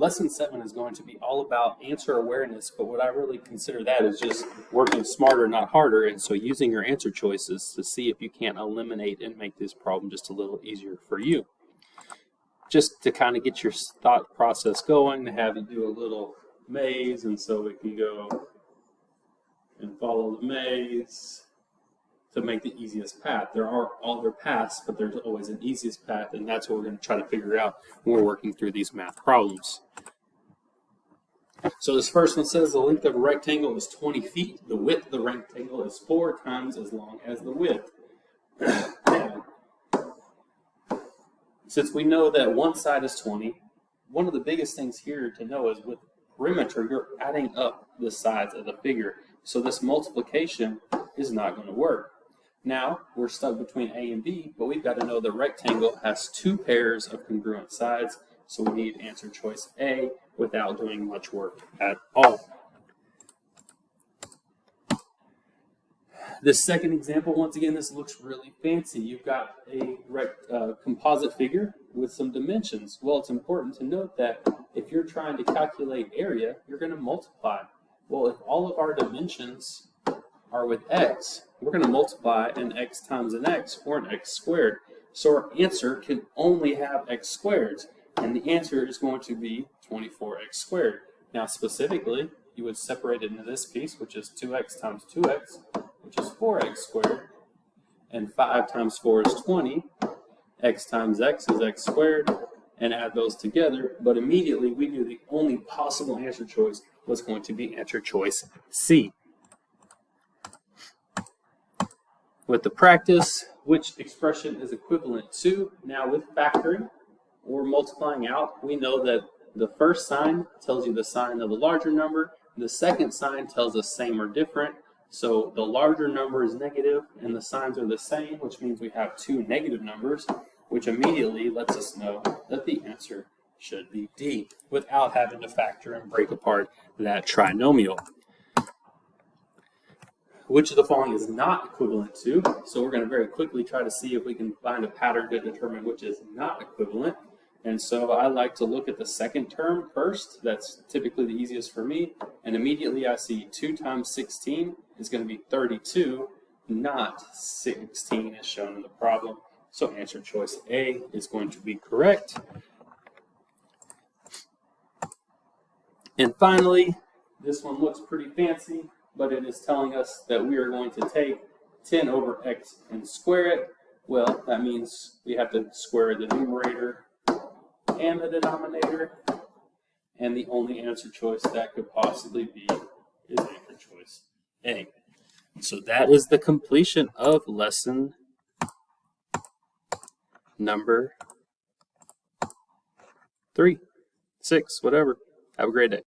Lesson 7 is going to be all about answer awareness, but what I really consider that is just working smarter, not harder, and so using your answer choices to see if you can't eliminate and make this problem just a little easier for you. Just to kind of get your thought process going, to have you do a little maze, and so we can go and follow the maze to make the easiest path. There are other paths, but there's always an easiest path, and that's what we're going to try to figure out when we're working through these math problems. So this first one says the length of a rectangle is 20 feet. The width of the rectangle is 4 times as long as the width. Now, since we know that one side is 20, one of the biggest things here to know is with perimeter, you're adding up the sides of the figure. So this multiplication is not going to work. Now, we're stuck between A and B, but we've got to know the rectangle has 2 pairs of congruent sides, so we need answer choice A without doing much work at all. This second example, once again, this looks really fancy. You've got a composite figure with some dimensions. Well, it's important to note that if you're trying to calculate area, you're going to multiply. Well, if all of our dimensions are with x, we're going to multiply an x times an x, or an x squared. So our answer can only have x squareds, and the answer is going to be 24x squared. Now specifically, you would separate it into this piece, which is 2x times 2x, which is 4x squared, and 5 times 4 is 20, x times x is x squared, and add those together, but immediately we knew the only possible answer choice was going to be answer choice C. With the practice, which expression is equivalent to? Now with factoring or multiplying out, we know that the first sign tells you the sign of the larger number, the second sign tells us same or different, so the larger number is negative and the signs are the same, which means we have 2 negative numbers, which immediately lets us know that the answer should be D, without having to factor and break apart that trinomial. Which of the following is not equivalent to? So we're going to very quickly try to see if we can find a pattern to determine which is not equivalent. And so I like to look at the second term first. That's typically the easiest for me. And immediately I see 2 times 16 is going to be 32, not 16 as shown in the problem. So answer choice A is going to be correct. And finally, this one looks pretty fancy, but it is telling us that we are going to take 10 over x and square it. Well, that means we have to square the numerator and the denominator, and the only answer choice that could possibly be is answer choice A. So that is the completion of lesson number 3, 6, whatever. Have a great day.